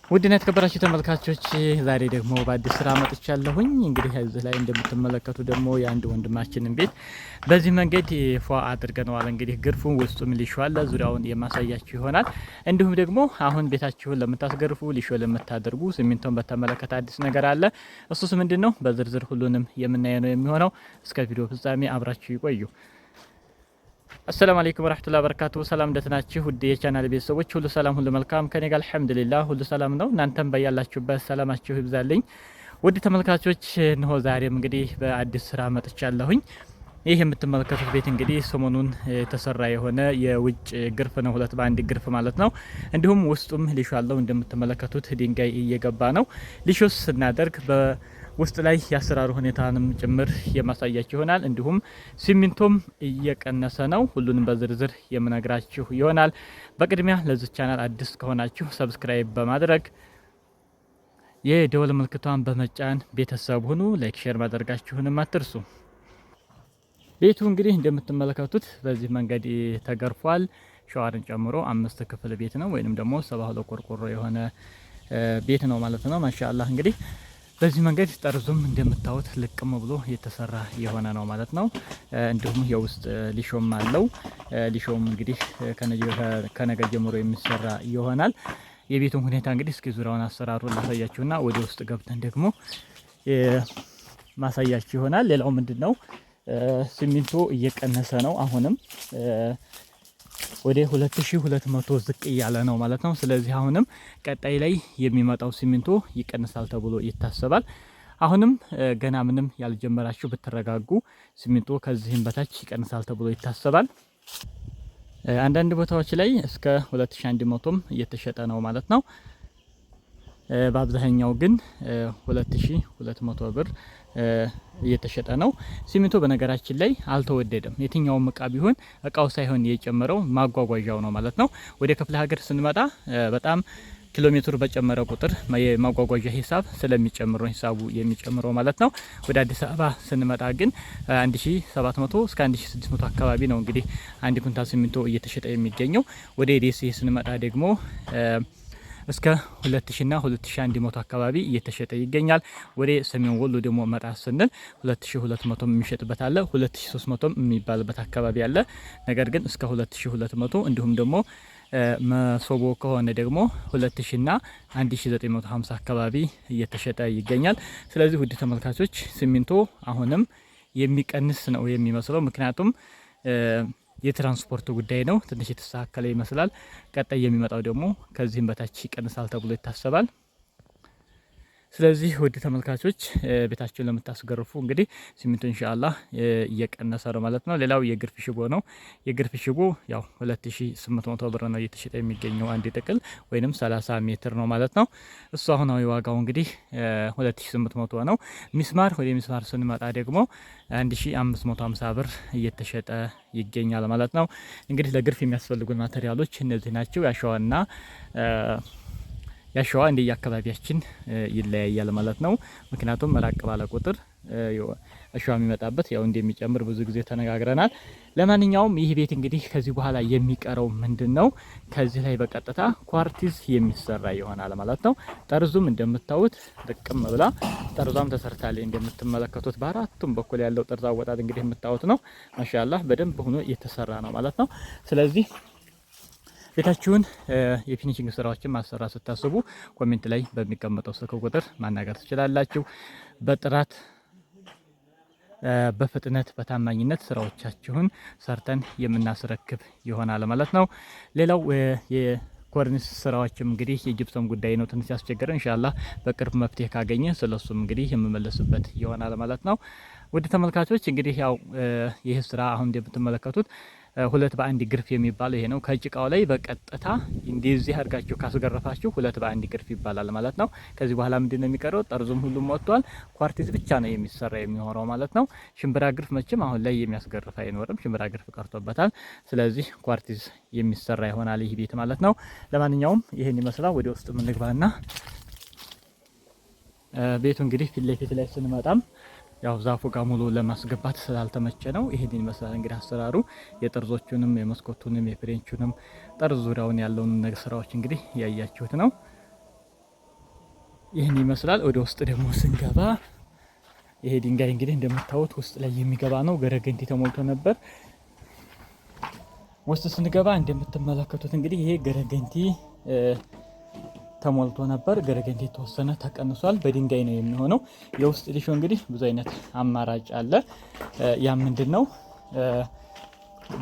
ውድና የተከበራችሁ ተመልካቾች ዛሬ ደግሞ በአዲስ ስራ መጥቻለሁኝ። እንግዲህ እዚህ ላይ እንደምትመለከቱ ደግሞ የአንድ ወንድማችንን ቤት በዚህ መንገድ ፏ አድርገነዋል። እንግዲህ ግርፉን ውስጡም ሊሾ አለ፣ ዙሪያውን የማሳያችሁ ይሆናል። እንዲሁም ደግሞ አሁን ቤታችሁን ለምታስገርፉ ሊሾ ለምታደርጉ ሲሚንቶን በተመለከተ አዲስ ነገር አለ። እሱስ ምንድነው? በዝርዝር ሁሉንም የምናየው ነው የሚሆነው። እስከ ቪዲዮ ፍጻሜ አብራችሁ ይቆዩ። አሰላሙ አለይኩም ወራህመቱላሂ ወበረካቱ። ሰላም እንደተናችሁ ውድ የቻናል ቤተሰቦች ሁሉ ሰላም ሁሉ መልካም ከኔ ጋር አልሐምዱሊላህ ሁሉ ሰላም ነው። እናንተም በያላችሁበት ሰላማችሁ ይብዛልኝ። ውድ ተመልካቾች እነሆ ዛሬም እንግዲህ በአዲስ ስራ መጥቻለሁኝ። ይህ የምትመለከቱት ቤት እንግዲህ ሰሞኑን የተሰራ የሆነ የውጭ ግርፍ ነው፣ ሁለት በአንድ ግርፍ ማለት ነው። እንዲሁም ውስጡም ሊሾ አለው። እንደምትመለከቱት ድንጋይ እየገባ ነው። ሊሾስ ስናደርግ ውስጥ ላይ የአሰራሩ ሁኔታንም ጭምር የማሳያችሁ ይሆናል። እንዲሁም ሲሚንቶም እየቀነሰ ነው። ሁሉንም በዝርዝር የምነግራችሁ ይሆናል። በቅድሚያ ለዚህ ቻናል አዲስ ከሆናችሁ ሰብስክራይብ በማድረግ የደወል ምልክቷን በመጫን ቤተሰብ ሁኑ። ላይክ ሼር ማድረጋችሁንም አትርሱ። ቤቱ እንግዲህ እንደምትመለከቱት በዚህ መንገድ ተገርፏል። ሸዋርን ጨምሮ 5 ክፍል ቤት ነው፣ ወይንም ደግሞ 72 ቆርቆሮ የሆነ ቤት ነው ማለት ነው። ማሻአላህ እንግዲህ በዚህ መንገድ ጠርዙም እንደምታዩት ልቅም ብሎ የተሰራ የሆነ ነው ማለት ነው። እንዲሁም የውስጥ ሊሾም አለው። ሊሾም እንግዲህ ከነገ ጀምሮ የሚሰራ ይሆናል። የቤቱን ሁኔታ እንግዲህ እስኪ ዙሪያውን አሰራሩን ላሳያችሁና ወደ ውስጥ ገብተን ደግሞ ማሳያችሁ ይሆናል። ሌላው ምንድነው? ሲሚንቶ እየቀነሰ ነው። አሁንም ወደ 2200 ዝቅ እያለ ነው ማለት ነው። ስለዚህ አሁንም ቀጣይ ላይ የሚመጣው ሲሚንቶ ይቀንሳል ተብሎ ይታሰባል። አሁንም ገና ምንም ያልጀመራችሁ ብትረጋጉ ሲሚንቶ ከዚህም በታች ይቀንሳል ተብሎ ይታሰባል። አንዳንድ ቦታዎች ላይ እስከ 2100ም እየተሸጠ ነው ማለት ነው። በአብዛኛው ግን 2200 ብር እየተሸጠ ነው። ሲሚንቶ በነገራችን ላይ አልተወደደም። የትኛውም እቃ ቢሆን እቃው ሳይሆን የጨመረው ማጓጓዣው ነው ማለት ነው። ወደ ክፍለ ሀገር ስንመጣ በጣም ኪሎ ሜትር በጨመረ ቁጥር የማጓጓዣ ሂሳብ ስለሚጨምረው ሂሳቡ የሚጨምረው ማለት ነው። ወደ አዲስ አበባ ስንመጣ ግን 1700 እስከ 1600 አካባቢ ነው እንግዲህ አንድ ኩንታል ሲሚንቶ እየተሸጠ የሚገኘው። ወደ ደሴ ስንመጣ ደግሞ እስከ 2000 እና 2100 አካባቢ እየተሸጠ ይገኛል። ወደ ሰሜን ወሎ ደግሞ መጣ ስንል 2200 የሚሸጥበት አለ፣ 2300 የሚባልበት አካባቢ አለ። ነገር ግን እስከ 2200 እንዲሁም ደግሞ መሶቦ ከሆነ ደግሞ 2000 እና 1950 አካባቢ እየተሸጠ ይገኛል። ስለዚህ ውድ ተመልካቾች ሲሚንቶ አሁንም የሚቀንስ ነው የሚመስለው። ምክንያቱም የትራንስፖርት ጉዳይ ነው። ትንሽ የተስተካከለ ይመስላል። ቀጣይ የሚመጣው ደግሞ ከዚህም በታች ይቀንሳል ተብሎ ይታሰባል። ስለዚህ ውድ ተመልካቾች ቤታችሁን ለምታስገርፉ እንግዲህ ሲሚንቶ ኢንሻአላህ እየቀነሰ ነው ማለት ነው። ሌላው የግርፍ ሽቦ ነው። የግርፍ ሽቦ ያው 2800 ብር ነው እየተሸጠ የሚገኘው አንድ ጥቅል ወይንም 30 ሜትር ነው ማለት ነው። እሱ አሁናዊ ዋጋው እንግዲህ 2800 ነው። ሚስማር ወደ ሚስማር ስንመጣ ደግሞ 1550 ብር እየተሸጠ ይገኛል ማለት ነው። እንግዲህ ለግርፍ የሚያስፈልጉን ማቴሪያሎች እነዚህ ናቸው። ያሸዋ እንደ አካባቢያችን ይለያያል ማለት ነው። ምክንያቱም ራቅ ባለ ቁጥር አሸዋ የሚመጣበት ያው እንደሚጨምር ብዙ ጊዜ ተነጋግረናል። ለማንኛውም ይህ ቤት እንግዲህ ከዚህ በኋላ የሚቀረው ምንድነው? ከዚህ ላይ በቀጥታ ኳርቲዝ የሚሰራ ይሆናል ማለት ነው። ጠርዙም እንደምታዩት ጥቅም ብላ ጠርዟም ተሰርታለች። እንደምትመለከቱት በአራቱም በኩል ያለው ጠርዝ አወጣጥ እንግዲህ የምታዩት ነው። ማሻአላህ በደንብ ሆኖ የተሰራ ነው ማለት ነው። ስለዚህ ቤታችሁን የፊኒሽንግ ስራዎችን ማሰራት ስታስቡ ኮሜንት ላይ በሚቀመጠው ስልክ ቁጥር ማናገር ትችላላችሁ። በጥራት በፍጥነት በታማኝነት ስራዎቻችሁን ሰርተን የምናስረክብ ይሆናል ማለት ነው። ሌላው የኮርኒስ ስራዎችም እንግዲህ የጅፕሰም ጉዳይ ነው ትንሽ ያስቸገረ። ኢንሻአላህ በቅርብ መፍትሄ ካገኘ ስለሱም እንግዲህ የምመለስበት ይሆናል ማለት ነው። ውድ ተመልካቾች እንግዲህ ያው ይህ ስራ አሁን እንደምትመለከቱት ሁለት በአንድ ግርፍ የሚባለው ይሄ ነው። ከጭቃው ላይ በቀጥታ እንደዚህ አድርጋችሁ ካስገረፋችሁ ሁለት በአንድ ግርፍ ይባላል ማለት ነው። ከዚህ በኋላ ምንድነው የሚቀረው? ጠርዙም ሁሉም ወጥቷል። ኳርቲዝ ብቻ ነው የሚሰራ የሚሆነው ማለት ነው። ሽምብራ ግርፍ መቼም አሁን ላይ የሚያስገርፍ አይኖርም። ሽምብራ ግርፍ ቀርቶበታል። ስለዚህ ኳርቲዝ የሚሰራ ይሆናል ይህ ቤት ማለት ነው። ለማንኛውም ይሄን ይመስላል። ወደ ውስጥ ምንግባና ቤቱ እንግዲህ ፊት ለፊት ላይ ስንመጣም ያው ዛፉ ጋር ሙሉ ለማስገባት ስላልተመቸ ነው። ይሄን ይመስላል እንግዲህ አሰራሩ። የጠርዞቹንም የመስኮቱንም የፍሬንቹንም ጠርዝ ዙሪያውን ያለውን ነገር ስራዎች እንግዲህ ያያችሁት ነው። ይህን ይመስላል። ወደ ውስጥ ደግሞ ስንገባ ይሄ ድንጋይ እንግዲህ እንደምታዩት ውስጥ ላይ የሚገባ ነው። ገረገንቲ ተሞልቶ ነበር። ውስጥ ስንገባ እንደምትመለከቱት እንግዲህ ይሄ ገረገንቲ ተሞልቶ ነበር። ገረገንቲ የተወሰነ ተቀንሷል። በድንጋይ ነው የሚሆነው። የውስጥ ሊሾ እንግዲህ ብዙ አይነት አማራጭ አለ። ያ ምንድነው?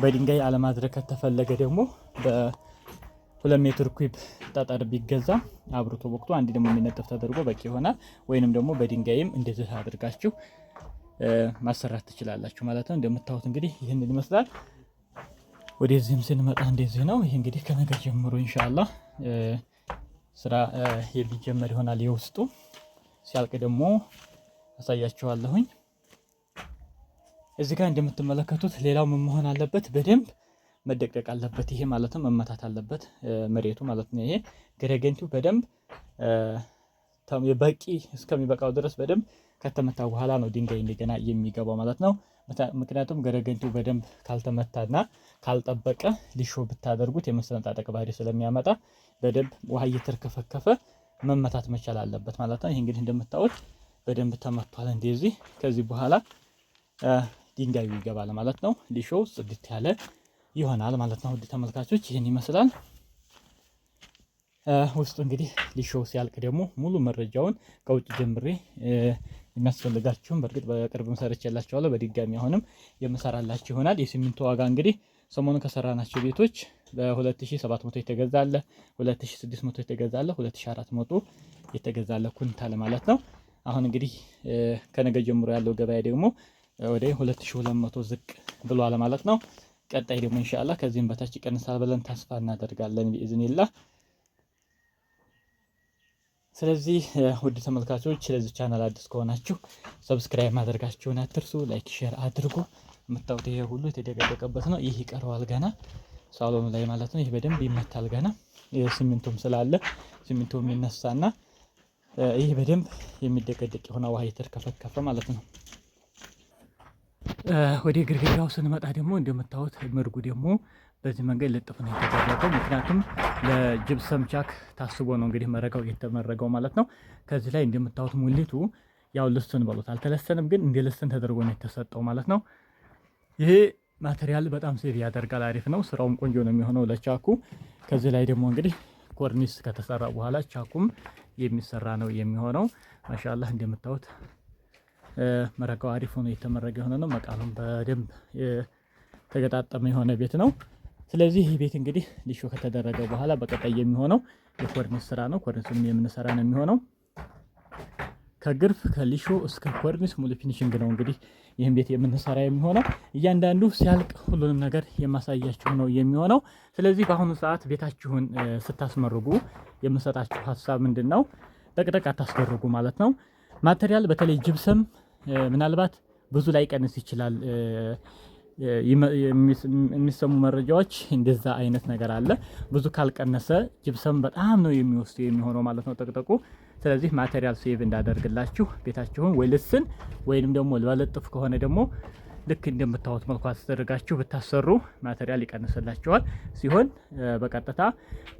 በድንጋይ አለማድረግ ከተፈለገ ደግሞ በ2 ሜትር ኩብ ጠጠር ቢገዛ አብሮቶ ወቅቱ አንድ ደግሞ የሚነጥፍ ተደርጎ በቂ ይሆናል። ወይንም ደግሞ በድንጋይም እንደዚህ አድርጋችሁ ማሰራት ትችላላችሁ ማለት ነው። እንደምታዩት እንግዲህ ይህንን ይመስላል። ወደዚህም ስንመጣ እንደዚህ ነው። ይሄ እንግዲህ ከነገ ጀምሮ ኢንሻአላህ ስራ የሚጀመር ይሆናል። የውስጡ ሲያልቅ ደግሞ አሳያችኋለሁኝ። እዚህ ጋር እንደምትመለከቱት ሌላው ምን መሆን አለበት? በደንብ መደቅደቅ አለበት። ይሄ ማለትም መመታት አለበት መሬቱ ማለት ነው። ይሄ ገረገንቲው በደንብ በቂ እስከሚበቃው ድረስ በደንብ ከተመታ በኋላ ነው ድንጋይ እንደገና የሚገባው ማለት ነው። ምክንያቱም ገረገንቲው በደንብ ካልተመታና ካልጠበቀ ሊሾ ብታደርጉት የመሰነጣጠቅ ባህሪ ስለሚያመጣ በደንብ ውሃ እየተርከፈከፈ መመታት መቻል አለበት ማለት ነው። ይሄ እንግዲህ እንደምታዩት በደንብ ተመቷል። እንደዚህ ከዚህ በኋላ ድንጋዩ ይገባል ማለት ነው። ሊሾው ጽድት ያለ ይሆናል ማለት ነው። ውድ ተመልካቾች ይህን ይመስላል። ውስጡ እንግዲህ ሊሾው ሲያልቅ ደግሞ ሙሉ መረጃውን ከውጭ ጀምሬ የሚያስፈልጋችሁም በእርግጥ በቅርብም ሰርቼላችኋለሁ። በድጋሚ አሁንም የምሰራላችሁ ይሆናል። የሲሚንቶ ዋጋ እንግዲህ ሰሞኑን ከሰራናቸው ቤቶች በ2700 የተገዛለ፣ 2600 የተገዛለ፣ 2400 የተገዛለ ኩንታል ማለት ነው። አሁን እንግዲህ ከነገ ጀምሮ ያለው ገበያ ደግሞ ወደ 2200 ዝቅ ብሏል ማለት ነው። ቀጣይ ደግሞ ኢንሻአላህ ከዚህም በታች ይቀንሳል ብለን ተስፋ እናደርጋለን ቢኢዝኒላህ። ስለዚህ ውድ ተመልካቾች ለዚህ ቻናል አዲስ ከሆናችሁ ሰብስክራይብ ማድረጋችሁን አትርሱ። ላይክ ሼር አድርጉ። የምታዩት ይሄ ሁሉ የተደቀደቀበት ነው። ይህ ይቀረዋል ገና ሳሎኑ ላይ ማለት ነው። ይህ በደንብ ይመታል ገና ሲሚንቶም ስላለ ሲሚንቶም ይነሳና ይህ በደንብ የሚደቀደቅ የሆነ ውሃ የተርከፈከፈ ማለት ነው። ወደ ግድግዳው ስንመጣ ደግሞ እንደምታዩት ምርጉ ደግሞ በዚህ መንገድ ልጥፍ ነው የተደረገው። ምክንያቱም ለጅብሰም ቻክ ታስቦ ነው እንግዲህ መረጋው የተመረገው ማለት ነው። ከዚህ ላይ እንደምታዩት ሙሊቱ ያው ልስን በሉት አልተለሰንም፣ ግን እንደ ልስን ተደርጎ ነው የተሰጠው ማለት ነው። ይሄ ማቴሪያል በጣም ሴቭ ያደርጋል። አሪፍ ነው። ስራውም ቆንጆ ነው የሚሆነው ለቻኩ። ከዚህ ላይ ደግሞ እንግዲህ ኮርኒስ ከተሰራ በኋላ ቻኩም የሚሰራ ነው የሚሆነው። ማሻአላህ እንደምታዩት መረጋው አሪፍ ሆኖ የተመረገ የሆነ ነው። መቃሉም በደንብ ተገጣጠመ የሆነ ቤት ነው። ስለዚህ ይህ ቤት እንግዲህ ሊሾ ከተደረገ በኋላ በቀጣይ የሚሆነው የኮርኒስ ስራ ነው። ኮርኒስም የምንሰራ ነው የሚሆነው። ከግርፍ ከሊሾ እስከ ኮርኒስ ሙሉ ፊኒሽንግ ነው እንግዲህ ይህን ቤት የምንሰራ የሚሆነው። እያንዳንዱ ሲያልቅ ሁሉንም ነገር የማሳያችሁ ነው የሚሆነው። ስለዚህ በአሁኑ ሰዓት ቤታችሁን ስታስመርጉ የምሰጣችሁ ሀሳብ ምንድን ነው? ጠቅጠቅ አታስደርጉ ማለት ነው። ማቴሪያል በተለይ ጅብሰም ምናልባት ብዙ ላይ ቀንስ ይችላል። የሚሰሙ መረጃዎች እንደዛ አይነት ነገር አለ። ብዙ ካልቀነሰ ጅብሰም በጣም ነው የሚወስዱ የሚሆነው ማለት ነው ጠቅጠቁ። ስለዚህ ማቴሪያል ሴቭ እንዳደርግላችሁ ቤታችሁን ወይ ልስን ወይንም ደግሞ ለለጥፍ ከሆነ ደግሞ ልክ እንደምታዩት መልኩ አስተደርጋችሁ ብታሰሩ ማቴሪያል ይቀንስላችኋል። ሲሆን በቀጥታ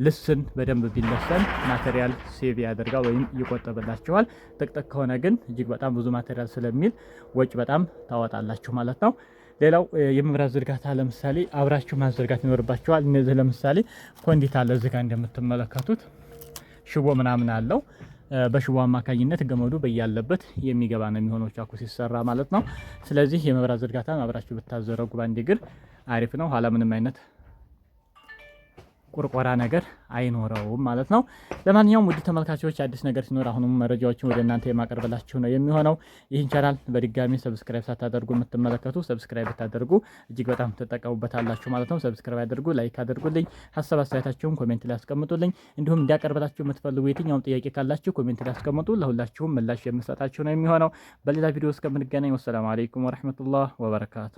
ልስን በደንብ ቢለሰን ማቴሪያል ሴቭ ያደርጋል ወይም ይቆጥብላችኋል። ጥቅጥቅ ከሆነ ግን እጅግ በጣም ብዙ ማቴሪያል ስለሚል ወጭ በጣም ታወጣላችሁ ማለት ነው። ሌላው የመብራት ዝርጋታ ለምሳሌ አብራችሁ ማዘርጋት ይኖርባችኋል። እነዚህ ለምሳሌ ኮንዲት አለ እዚህ ጋር እንደምትመለከቱት ሽቦ ምናምን አለው። በሽቦ አማካኝነት ገመዱ በያለበት የሚገባ ነው የሚሆነው ቻኩ ሲሰራ ማለት ነው። ስለዚህ የመብራት ዝርጋታን አብራችሁ ብታዘረጉ ባንድ እግር አሪፍ ነው። ኋላ ምንም አይነት ቁርቆራ ነገር አይኖረውም ማለት ነው። ለማንኛውም ውድ ተመልካቾች አዲስ ነገር ሲኖር አሁንም መረጃዎችን ወደ እናንተ የማቀርብላችሁ ነው የሚሆነው። ይህን ቻናል በድጋሚ ሰብስክራይብ ሳታደርጉ የምትመለከቱ ሰብስክራይብ ብታደርጉ እጅግ በጣም ትጠቀሙበታላችሁ ማለት ነው። ሰብስክራይብ አድርጉ፣ ላይክ አድርጉልኝ፣ ሀሳብ አስተያየታችሁን ኮሜንት ላይ አስቀምጡልኝ። እንዲሁም እንዲያቀርብላችሁ የምትፈልጉ የትኛውም ጥያቄ ካላችሁ ኮሜንት ላይ አስቀምጡ። ለሁላችሁም ምላሽ የምሰጣችሁ ነው የሚሆነው። በሌላ ቪዲዮ እስከምንገናኝ ወሰላሙ አለይኩም ወራህመቱላህ ወበረካቱ።